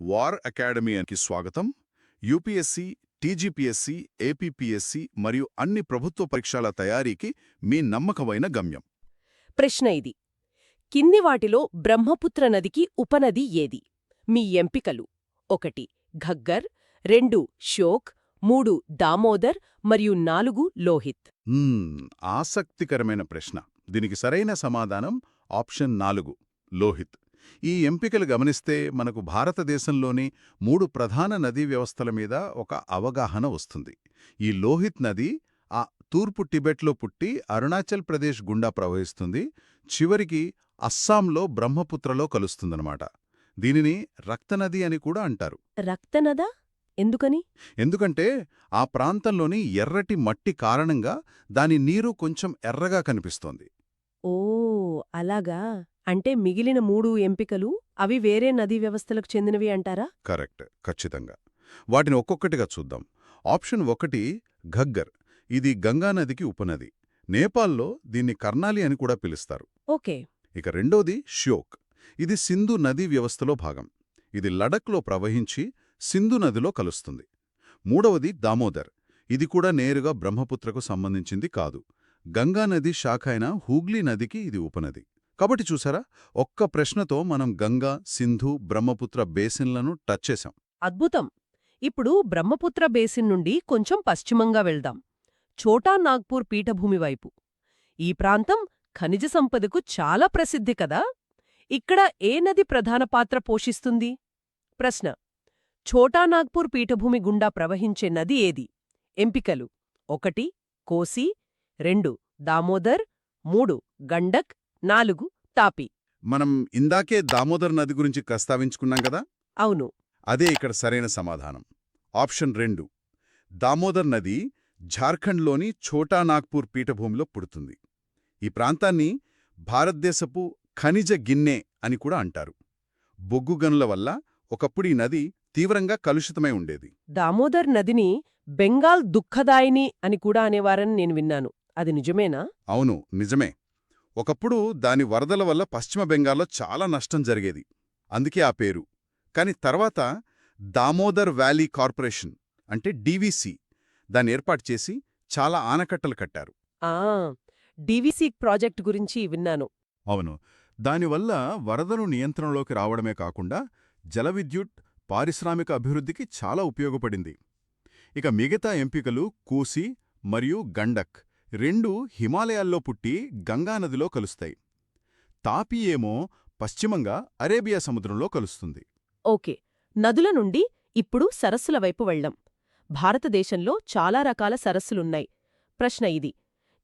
War అకాడమీకి స్వాగతం. UPSC, TGPSC, APPSC మరియు అన్ని ప్రభుత్వ పరీక్షల తయారీకి మీ నమ్మకమైన గమ్యం. ప్రశ్న ఇది: కింది వాటిలో బ్రహ్మపుత్ర నదికి ఉపనది ఏది? మీ ఎంపికలు: 1 ఘగ్గర్, 2 ష్యోక్, 3 దామోదర్ మరియు 4 లోహిత్. ఆసక్తికరమైన ప్రశ్న. దీనికి సరైన సమాధానం ఆప్షన్ 4 లోహిత్. ఈ ఎంపికలు గమనిస్తే మనకు భారతదేశంలోని 3 ప్రధాన నదీ వ్యవస్థల మీద ఒక అవగాహన వస్తుంది. ఈ లోహిత్ నది తూర్పు టిబెట్లో పుట్టి అరుణాచల్ ప్రదేశ్ గుండా ప్రవహిస్తుంది, చివరికి అస్సాంలో బ్రహ్మపుత్రలో కలుస్తుందన్నమాట. దీనిని రక్తనది అని కూడా అంటారు. రక్తనదా? ఎందుకని? ఎందుకంటే ఆ ప్రాంతంలోని ఎర్రటి మట్టి కారణంగా దాని నీరు కొంచెం ఎర్రగా కనిపిస్తోంది. ఓ అలాగా. అంటే మిగిలిన 3 ఎంపికలు అవి వేరే నదీ వ్యవస్థలకు చెందినవి అంటారా? కరెక్ట్, ఖచ్చితంగా. వాటిని ఒక్కొక్కటిగా చూద్దాం. ఆప్షన్ 1 ఘగ్గర్. ఇది గంగానదికి ఉపనది. నేపాల్లో దీన్ని కర్నాలి అని కూడా పిలుస్తారు. ఓకే. ఇక రెండోది ష్యోక్. ఇది సింధు నదీ వ్యవస్థలో భాగం. ఇది లడఖ్లో ప్రవహించి సింధు నదిలో కలుస్తుంది. మూడవది దామోదర్. ఇది కూడా నేరుగా బ్రహ్మపుత్రకు సంబంధించింది కాదు. గంగానది శాఖ అయిన హూగ్లీ నదికి ఇది ఉపనది. కాబట్టి చూసారా, ఒక్క ప్రశ్నతో మనం గంగా, సింధు, బ్రహ్మపుత్ర బేసిన్లను టచ్ చేశాం. అద్భుతం. ఇప్పుడు బ్రహ్మపుత్ర బేసిన్ నుండి కొంచెం పశ్చిమంగా వెళ్దాం. ఛోటా నాగ్పూర్ పీఠభూమి వైపు. ఈ ప్రాంతం ఖనిజ సంపదకు చాలా ప్రసిద్ధి కదా. ఇక్కడ ఏ నది ప్రధాన పాత్ర పోషిస్తుంది? ప్రశ్న: ఛోటా నాగ్పూర్ పీఠభూమి గుండా ప్రవహించే నది ఏది? ఎంపికలు: 1 కోసి, 2 దామోదర్, 3 గండక్, 4 తాపి. మనం ఇందాకే దామోదర్ నది గురించి ప్రస్తావించుకున్నాం కదా. అవును. అదే ఇక్కడ సరైన సమాధానం. ఆప్షన్ 2 దామోదర్ నది ఝార్ఖండ్లోని ఛోటా నాగ్పూర్ పీఠభూమిలో పుడుతుంది. ఈ ప్రాంతాన్ని భారతదేశపు ఖనిజ గిన్నె అని కూడా అంటారు. బొగ్గు గనుల వల్ల ఒకప్పుడు ఈ నది తీవ్రంగా కలుషితమై ఉండేది. దామోదర్ నదిని బెంగాల్ దుఃఖదాయిని అని కూడా అనేవారని నేను విన్నాను. అది నిజమేనా? అవును, నిజమే. ఒకప్పుడు దాని వరదల వల్ల పశ్చిమ బెంగాల్లో చాలా నష్టం జరిగేది. అందుకే ఆ పేరు. కాని తర్వాత దామోదర్ వ్యాలీ కార్పొరేషన్ అంటే డీవీసీ దాన్ని ఏర్పాటు చేసి చాలా ఆనకట్టలు కట్టారు. డీవీసీ ప్రాజెక్ట్ గురించి విన్నాను. అవును. దానివల్ల వరదలు నియంత్రణలోకి రావడమే కాకుండా జల విద్యుత్, పారిశ్రామిక అభివృద్ధికి చాలా ఉపయోగపడింది. ఇక మిగతా ఎంపికలు కూసి మరియు గండక్. 2 హిమాలయాల్లో పుట్టి గంగానదిలో కలుస్తాయి. తాపీ ఏమో పశ్చిమంగా అరేబియా సముద్రంలో కలుస్తుంది. ఓకే. నదుల నుండి ఇప్పుడు సరస్సుల వైపు వెళ్దాం. భారతదేశంలో చాలా రకాల సరస్సులున్నాయి. ప్రశ్న ఇది: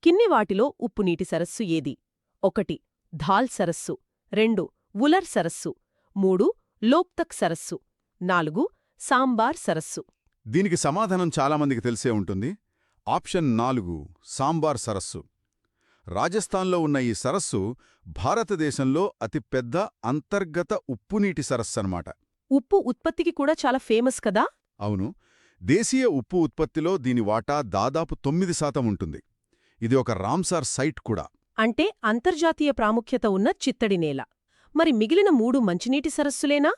కింది వాటిలో ఉప్పునీటి సరస్సు ఏది? 1 ధాల్ సరస్సు, 2 వులర్ సరస్సు, 3 లోక్తక్ సరస్సు, 4 సాంబార్ సరస్సు. దీనికి సమాధానం చాలామందికి తెలిసే ఉంటుంది. ఆప్షన్ 4 సాంబార్ సరస్సు. రాజస్థాన్లో ఉన్న ఈ సరస్సు భారతదేశంలో అతిపెద్ద అంతర్గత ఉప్పునీటి సరస్సన్నమాట. ఉప్పు ఉత్పత్తికి కూడా చాలా ఫేమస్ కదా. అవును. దేశీయ ఉప్పు ఉత్పత్తిలో దీని వాటా దాదాపు 9% ఉంటుంది. ఇది ఒక రామ్సార్ సైట్ కూడా. అంటే అంతర్జాతీయ ప్రాముఖ్యత ఉన్న చిత్తడి నేల. మరి మిగిలిన 3 మంచినీటి సరస్సులేనా?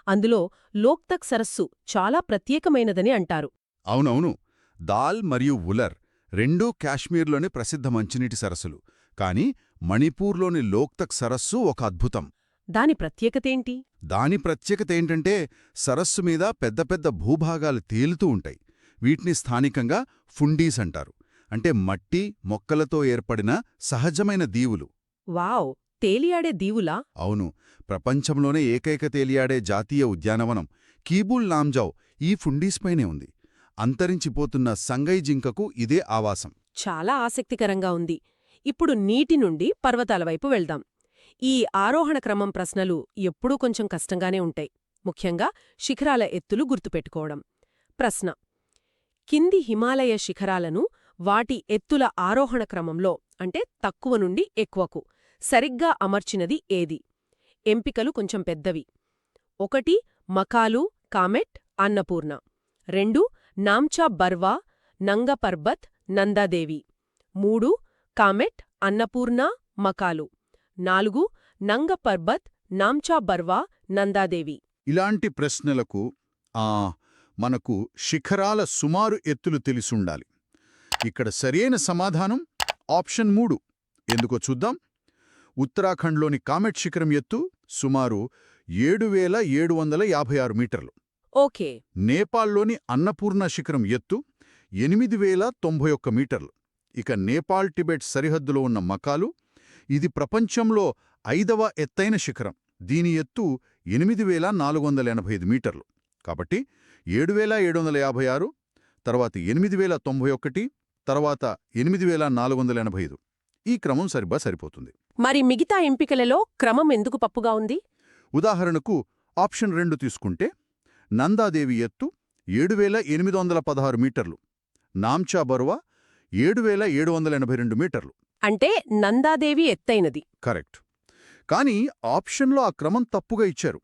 అందులో లోక్తక్ సరస్సు చాలా ప్రత్యేకమైనదని అంటారు. అవునవును. దాల్ మరియు వులర్ రెండూ కాశ్మీర్లోని ప్రసిద్ధ మంచినీటి సరస్సులు. కాని మణిపూర్లోని లోక్తక్ సరస్సు ఒక అద్భుతం. దాని ప్రత్యేకతేంటి? దాని ప్రత్యేకతేంటంటే సరస్సు మీద పెద్ద పెద్ద భూభాగాలు తేలుతూ ఉంటాయి. వీటిని స్థానికంగా ఫుండీస్ అంటారు. అంటే మట్టి, మొక్కలతో ఏర్పడిన సహజమైన దీవులు. వావ్! తేలియాడే దీవులా? అవును. ప్రపంచంలోనే ఏకైక తేలియాడే జాతీయ ఉద్యానవనం కీబుల్ లాంజావ్ ఈ ఫుండీస్పైనే ఉంది. అంతరించిపోతున్న సంగై జింకకు ఇదే ఆవాసం. చాలా ఆసక్తికరంగా ఉంది. ఇప్పుడు నీటి నుండి పర్వతాల వైపు వెళ్దాం. ఈ ఆరోహణ క్రమం ప్రశ్నలు ఎప్పుడూ కొంచెం కష్టంగానే ఉంటాయి. ముఖ్యంగా శిఖరాల ఎత్తులు గుర్తుపెట్టుకోవడం. ప్రశ్న: కింది హిమాలయ శిఖరాలను వాటి ఎత్తుల ఆరోహణ క్రమంలో అంటే తక్కువ నుండి ఎక్కువకు సరిగ్గా అమర్చినది ఏది? ఎంపికలు కొంచెం పెద్దవి. 1 మకాలు, కామెట్, అన్నపూర్ణ, 2 నామ్చా బర్వా, నంగ పర్బత్, నందాదేవి, 3 కామెట్, అన్నపూర్ణ, మకాలు, 4 నంగ పర్బత్, నామ్చా బర్వా, నందాదేవి. ఇలాంటి ప్రశ్నలకు మనకు శిఖరాల సుమారు ఎత్తులు తెలిసుండాలి. ఇక్కడ సరియైన సమాధానం ఆప్షన్ 3. ఎందుకో చూద్దాం. ఉత్తరాఖండ్లోని కామెట్ శిఖరం ఎత్తు సుమారు 7,756 మీటర్లు. ఓకే. నేపాల్లోని అన్నపూర్ణ శిఖరం ఎత్తు 8,091 మీటర్లు. ఇక నేపాల్ టిబెట్ సరిహద్దులో ఉన్న మకాలు, ఇది ప్రపంచంలో 5వ ఎత్తైన శిఖరం. దీని ఎత్తు 8,485 మీటర్లు. కాబట్టి 7,756, తర్వాత 8,091, తర్వాత 8,485. ఈ క్రమం సరిపోతుంది. మరి మిగతా ఎంపికలలో క్రమం ఎందుకు పప్పుగా ఉంది? ఉదాహరణకు ఆప్షన్ 2 తీసుకుంటే నందాదేవి ఎత్తు 7,816 మీటర్లు, నామ్చా బరువా 7,782 మీటర్లు. అంటే నందాదేవి ఎత్తైనది. కరెక్ట్. కానీ ఆప్షన్లో ఆ క్రమం తప్పుగా ఇచ్చారు.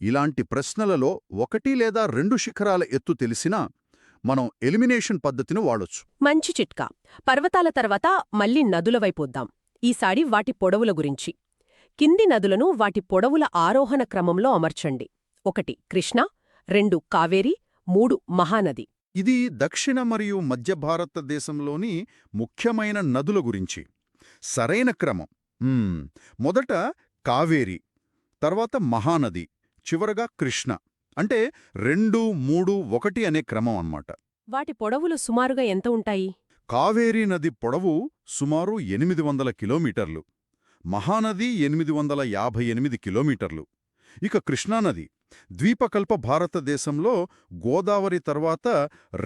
ఇలాంటి ప్రశ్నలలో 1 లేదా 2 శిఖరాల ఎత్తు తెలిసినా మనం ఎలిమినేషన్ పద్ధతిని వాడొచ్చు. మంచి చిట్కా. పర్వతాల తర్వాత మళ్ళీ నదుల వైపొద్దాం. ఈసారి వాటి పొడవుల గురించి. కింది నదులను వాటి పొడవుల ఆరోహణ క్రమంలో అమర్చండి. 1 కృష్ణ, 2 కావేరి, 3 మహానది. ఇది దక్షిణ మరియు మధ్య భారతదేశంలోని ముఖ్యమైన నదుల గురించి. సరైన క్రమం మొదట కావేరి, తర్వాత మహానది, చివరగా కృష్ణ. అంటే 2, 3, 1 అనే క్రమం అన్నమాట. వాటి పొడవులు సుమారుగా ఎంత ఉంటాయి? కావేరీ నది పొడవు సుమారు 800 కిలోమీటర్లు, మహానది 858 కిలోమీటర్లు. ఇక కృష్ణానది ద్వీపకల్ప భారతదేశంలో గోదావరి తర్వాత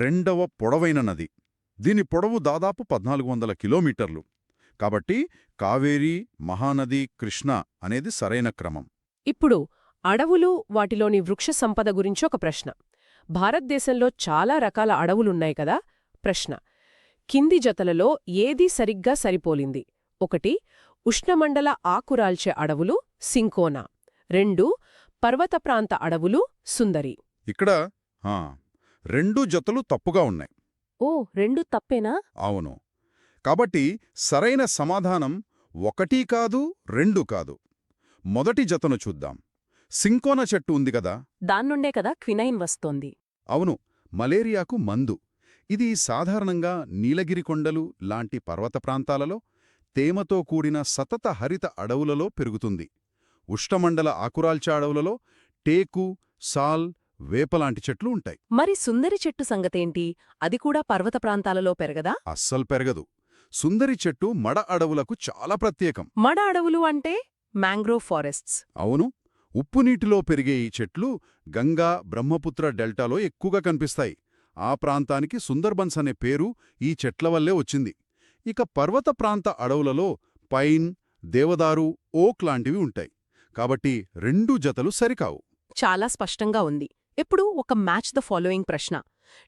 2వ పొడవైన నది. దీని పొడవు దాదాపు 1400 కిలోమీటర్లు. కాబట్టి కావేరీ, మహానది, కృష్ణ అనేది సరైన క్రమం. ఇప్పుడు అడవులు, వాటిలోని వృక్ష సంపద గురించి ఒక ప్రశ్న. భారతదేశంలో చాలా రకాల అడవులున్నాయి కదా? ప్రశ్న: కింది జతలలో ఏదీ సరిగ్గా సరిపోలింది? 1 ఉష్ణమండల ఆకురాల్చే అడవులు సింకోనా, 2 పర్వత ప్రాంత అడవులు సుందరి. ఇక్కడ 2 జతలు తప్పుగా ఉన్నాయి. ఓ, 2 తప్పేనా? అవును. కాబట్టి సరైన సమాధానం 1 కాదు, 2 కాదు. మొదటి జతను చూద్దాం. సింకోన చెట్టు ఉంది కదా, దాన్నుండే కదా క్వినైన్ వస్తోంది. అవును, మలేరియాకు మందు. ఇది సాధారణంగా నీలగిరి కొండలు లాంటి పర్వత ప్రాంతాలలో తేమతో కూడిన సతత హరిత అడవులలో పెరుగుతుంది. ఉష్ణమండల ఆకురాల్చే అడవులలో టేకు, సాల్, వేపలాంటి చెట్లు ఉంటాయి. మరి సుందరి చెట్టు సంగతేంటి? అది కూడా పర్వత ప్రాంతాలలో పెరగదా? అస్సలు పెరగదు. సుందరి చెట్టు మడ అడవులకు చాలా ప్రత్యేకం. మడ అడవులు అంటే మ్యాంగ్రోవ్ ఫారెస్ట్స్. అవును, ఉప్పునీటిలో పెరిగే ఈ చెట్లు గంగా, బ్రహ్మపుత్ర డెల్టాలో ఎక్కువగా కనిపిస్తాయి. ఆ ప్రాంతానికి సుందర్బన్స్ అనే పేరు ఈ చెట్ల వల్లే వచ్చింది. ఇక పర్వత ప్రాంత అడవులలో పైన్, దేవదారు, ఓక్ లాంటివి ఉంటాయి. కాబట్టి 2 జతలు సరికావు. చాలా స్పష్టంగా ఉంది. ఇప్పుడు ఒక మ్యాచ్ ద ఫాలోయింగ్ ప్రశ్న.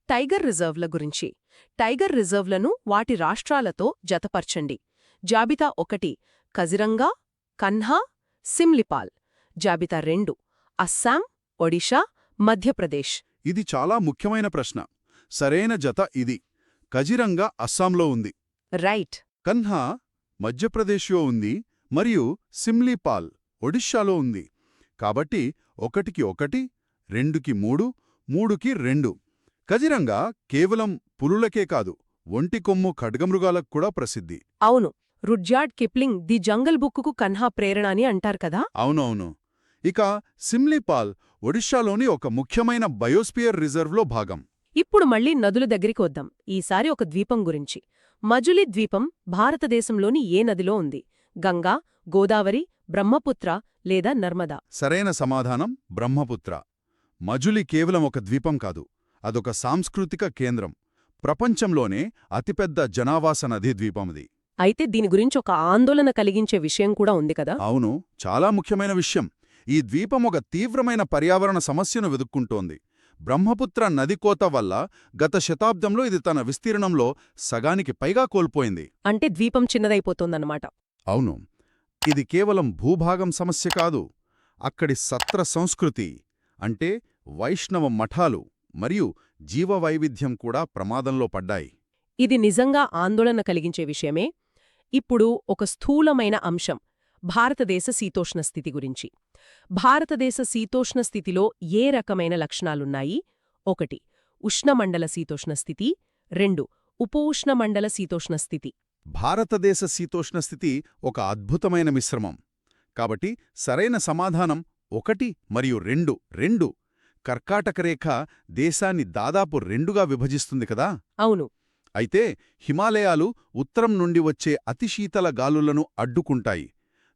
టైగర్ రిజర్వ్ల గురించి. టైగర్ రిజర్వ్లను వాటి రాష్ట్రాలతో జతపర్చండి. జాబితా 1 కజిరంగా, కన్హా, సిమ్లిపాల్. జాబితా 2 అస్సాం, ఒడిషా, మధ్యప్రదేశ్. ఇది చాలా ముఖ్యమైన ప్రశ్న. సరైన జత ఇది. కజిరంగా అస్సాంలో ఉంది, రైట్. కన్హా మధ్యప్రదేశ్లో ఉంది, మరియు సిమ్లీపాల్ ఒడిషాలో ఉంది. కాబట్టి 1కి 1, 2కి 3, 3కి 2. కజిరంగా కేవలం పులులకే కాదు, ఒంటి కొమ్ము ఖడ్గమృగాలకు కూడా ప్రసిద్ధి. అవును, రుడ్జార్డ్ కిప్లింగ్ ది జంగల్ బుక్కుకు కన్హా ప్రేరణ అని అంటారు కదా? అవునవును. ఇక సిమ్లీపాల్ ఒడిషాలోని ఒక ముఖ్యమైన బయోస్పియర్ రిజర్వ్లో భాగం. ఇప్పుడు మళ్ళీ నదుల దగ్గరికి వద్దాం. ఈసారి ఒక ద్వీపం గురించి. మజులి ద్వీపం భారతదేశంలోని ఏ నదిలో ఉంది? గంగా, గోదావరి, బ్రహ్మపుత్ర లేదా నర్మదా? సరైన సమాధానం బ్రహ్మపుత్ర. మజులి కేవలం ఒక ద్వీపం కాదు, అదొక సాంస్కృతిక కేంద్రం. ప్రపంచంలోనే అతిపెద్ద జనావాస నదీ ద్వీపమది. అయితే దీని గురించి ఒక ఆందోళన కలిగించే విషయం కూడా ఉంది కదా? అవును, చాలా ముఖ్యమైన విషయం. ఈ ద్వీపం ఒక తీవ్రమైన పర్యావరణ సమస్యను వెదుక్కుంటోంది. బ్రహ్మపుత్ర నది కోత వల్ల గత శతాబ్దంలో ఇది తన విస్తీర్ణంలో సగానికి పైగా కోల్పోయింది. అంటే ద్వీపం చిన్నదైపోతోందన్నమాట. అవును, ఇది కేవలం భూభాగం సమస్య కాదు. అక్కడి సత్ర సంస్కృతి అంటే వైష్ణవ మఠాలు మరియు జీవవైవిధ్యం కూడా ప్రమాదంలో పడ్డాయి. ఇది నిజంగా ఆందోళన కలిగించే విషయమే. ఇప్పుడు ఒక స్థూలమైన అంశం. భారతదేశ శీతోష్ణ స్థితి గురించి. భారతదేశ శీతోష్ణ స్థితిలో ఏ రకమైన లక్షణాలున్నాయి? 1 ఉష్ణమండల శీతోష్ణ స్థితి, 2 ఉపఉష్ణమండల శీతోష్ణ స్థితి. భారతదేశ శీతోష్ణ స్థితి ఒక అద్భుతమైన మిశ్రమం. కాబట్టి సరైన సమాధానం 1 మరియు 2. కర్కాటక రేఖ దేశాన్ని దాదాపు 2గా విభజిస్తుంది కదా. అవును. అయితే హిమాలయాలు ఉత్తరం నుండి వచ్చే అతి శీతల గాలులను అడ్డుకుంటాయి.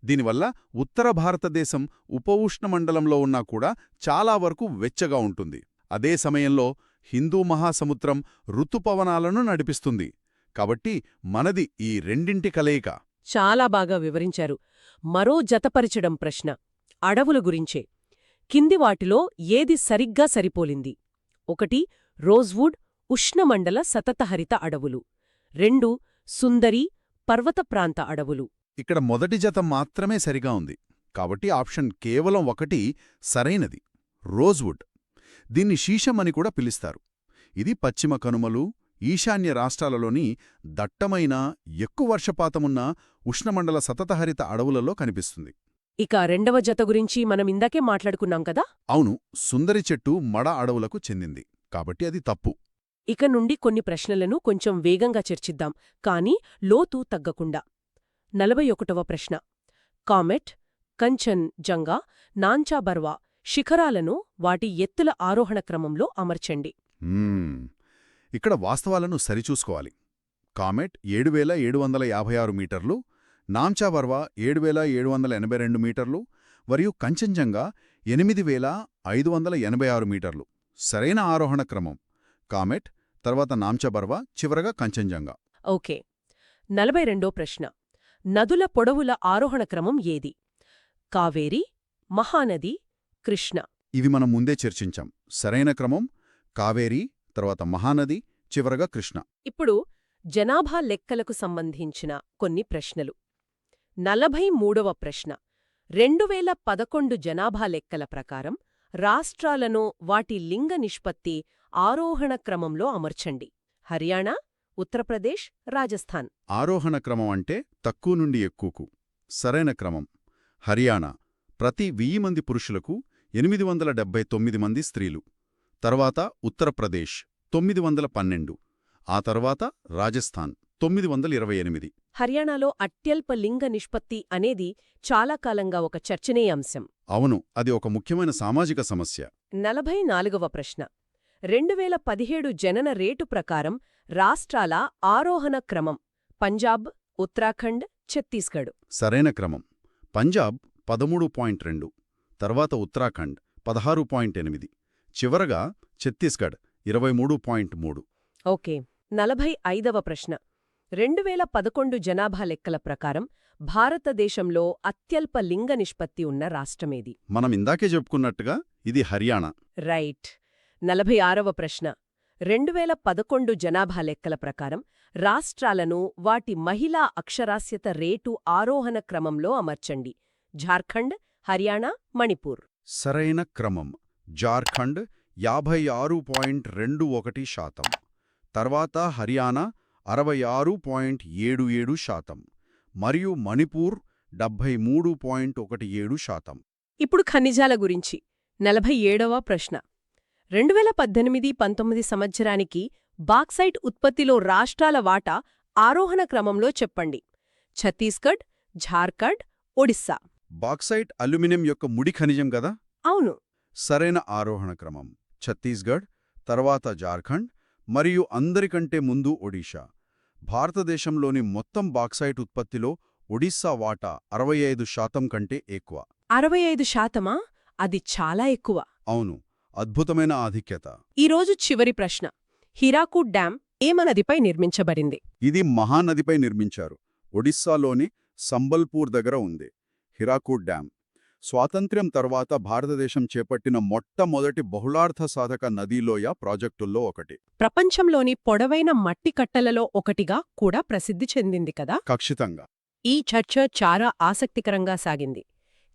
దీనివల్ల ఉత్తర భారతదేశం ఉపఉష్ణమండలంలో ఉన్నా కూడా చాలా వరకు వెచ్చగా ఉంటుంది. అదే సమయంలో హిందూ మహాసముద్రం ఋతుపవనాలను నడిపిస్తుంది. కాబట్టి మనది ఈ రెండింటి కలయిక. చాలా బాగా వివరించారు. మరో జతపరిచడం ప్రశ్న అడవుల గురించే. కింది వాటిలో ఏది సరిగ్గా సరిపోలింది? 1 రోజ్వుడ్ ఉష్ణమండల సతతహరిత అడవులు, 2 సుందరి పర్వత ప్రాంత అడవులు. ఇక్కడ మొదటి జత మాత్రమే సరిగా ఉంది. కాబట్టి ఆప్షన్ కేవలం 1 సరైనది. రోజ్వుడ్. దీన్ని శీషం అని కూడా పిలుస్తారు. ఇది పశ్చిమ కనుమలు, ఈశాన్య రాష్ట్రాలలోని దట్టమైన ఎక్కువ వర్షపాతమున్న ఉష్ణమండల సతతహరిత అడవులలో కనిపిస్తుంది. ఇక రెండవ జత గురించి మనమిందాకే మాట్లాడుకున్నాం కదా. అవును, సుందరి చెట్టు మడ అడవులకు చెందింది. కాబట్టి అది తప్పు. ఇక నుండి కొన్ని ప్రశ్నలను కొంచెం వేగంగా చర్చిద్దాం, కానీ లోతు తగ్గకుండా. 41వ ప్రశ్న కామెట్, కంచన్ జంగా, నాంచా బర్వా శిఖరాలను వాటి ఎత్తుల ఆరోహణ క్రమంలో అమర్చండి. ఇక్కడ వాస్తవాలను సరిచూసుకోవాలి. కామెట్ 7756 మీటర్లు, నాంచా బర్వా 7782 మీటర్లు మరియు కంచన్జంగా 8586 మీటర్లు. సరైన ఆరోహణ క్రమం కామెట్, తర్వాత నాంచా బర్వా, చివరగా కంచన్జంగా. ఓకే. 42వ ప్రశ్న నదుల పొడవుల ఆరోహణ క్రమం ఏది? కావేరి, మహానది, కృష్ణ. ఇవి మనం ముందే చర్చించాం. సరైన క్రమం కావేరి, తర్వాత మహానది, చివరగా కృష్ణ. ఇప్పుడు జనాభా లెక్కలకు సంబంధించిన కొన్ని ప్రశ్నలు. 43వ ప్రశ్న 2011 జనాభా లెక్కల ప్రకారం రాష్ట్రాలను వాటి లింగ నిష్పత్తి ఆరోహణ క్రమంలో అమర్చండి. హర్యానా, ఉత్తరప్రదేశ్, రాజస్థాన్. ఆరోహణ క్రమం అంటే తక్కువ నుండి ఎక్కువకు. సరైన క్రమం హర్యానా. ప్రతి 1000 మంది పురుషులకు 879 మంది స్త్రీలు. తర్వాత ఉత్తరప్రదేశ్ 912. ఆ తర్వాత రాజస్థాన్ 928. హర్యానాలో అత్యల్ప లింగ నిష్పత్తి అనేది చాలా కాలంగా ఒక చర్చనీయాంశం. అవును, అది ఒక ముఖ్యమైన సామాజిక సమస్య. 44వ ప్రశ్న 2017 జనన రేటు ప్రకారం రాష్ట్రాల ఆరోహణ క్రమం. పంజాబ్, ఉత్తరాఖండ్, ఛత్తీస్గఢ్. సరైన క్రమం పంజాబ్ 13.2, తర్వాత ఉత్తరాఖండ్ 16.8, చివరగా ఛత్తీస్గఢ్ 23.3. ఓకే. 45వ ప్రశ్న 2011 జనాభా లెక్కల ప్రకారం భారతదేశంలో అత్యల్ప లింగ నిష్పత్తి ఉన్న రాష్ట్రమేది? మనం ఇందాకే చెప్పుకున్నట్టుగా ఇది హర్యానా. రైట్. 46వ ప్రశ్న 2011 జనాభా లెక్కల ప్రకారం రాష్ట్రాలను వాటి మహిళా అక్షరాస్యత రేటు ఆరోహణ క్రమంలో అమర్చండి. ఝార్ఖండ్, హర్యానా, మణిపూర్. సరైన క్రమం జార్ఖండ్ 56.21%, తర్వాత హర్యానా 66.77%, మరియు మణిపూర్ 73.17%. ఇప్పుడు ఖనిజాల గురించి 47వ ప్రశ్న 2018-19 సంవత్సరానికి బాక్సైట్ ఉత్పత్తిలో రాష్ట్రాల వాటా ఆరోహణ క్రమంలో చెప్పండి. ఛత్తీస్గఢ్, ఝార్ఖండ్, ఒడిస్సా. బాక్సైట్ అల్యూమినియం యొక్క ముడి ఖనిజం గదా. అవును. సరైన ఆరోహణ క్రమం ఛత్తీస్గఢ్, తర్వాత జార్ఖండ్, మరియు అందరికంటే ముందు ఒడిషా. భారతదేశంలోని మొత్తం బాక్సైట్ ఉత్పత్తిలో ఒడిస్సా వాటా 65% కంటే ఎక్కువ. 65%? అది చాలా ఎక్కువ. అవును, అద్భుతమైన ఆధిక్యత. ఈరోజు చివరి ప్రశ్న హీరాకూడ్ డ్యాం ఏమనదిపై నిర్మించబడింది? ఇది మహానదిపై నిర్మించారు. ఒడిస్సాలోని సంబల్పూర్ దగ్గర ఉంది. హీరాకూడ్ డ్యాం స్వాతంత్ర్యం తర్వాత భారతదేశం చేపట్టిన మొట్టమొదటి బహుళార్థ సాధక నదీలోయ ప్రాజెక్టుల్లో ఒకటి. ప్రపంచంలోని పొడవైన మట్టి కట్టలలో ఒకటిగా కూడా ప్రసిద్ధి చెందింది కదా. ఖచ్చితంగా. ఈ చర్చ చాలా ఆసక్తికరంగా సాగింది.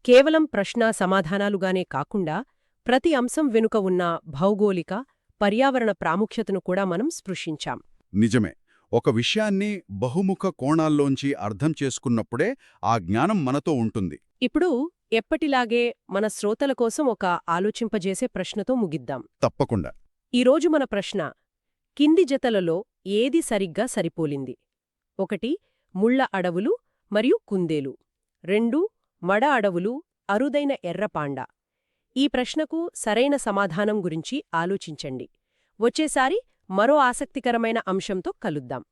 కేవలం ప్రశ్న సమాధానాలుగానే కాకుండా ప్రతి అంశం వెనుక ఉన్న భౌగోళిక, పర్యావరణ ప్రాముఖ్యతను కూడా మనం స్పృశించాం. నిజమే. ఒక విషయాన్ని బహుముఖ కోణాల్లోంచి అర్థం చేసుకున్నప్పుడే ఆ జ్ఞానం మనతో ఉంటుంది. ఇప్పుడు ఎప్పటిలాగే మన శ్రోతల కోసం ఒక ఆలోచింపజేసే ప్రశ్నతో ముగిద్దాం. తప్పకుండా. ఈరోజు మన ప్రశ్న: కింది జతలలో ఏది సరిగ్గా సరిపోలింది? 1 ముళ్ళ అడవులు మరియు కుందేలు, 2 మడ అడవులు, అరుదైన ఎర్రపాండ. ఈ ప్రశ్నకు సరైన సమాధానం గురించి ఆలోచించండి. వచ్చేసారి మరో ఆసక్తికరమైన అంశంతో కలుద్దాం.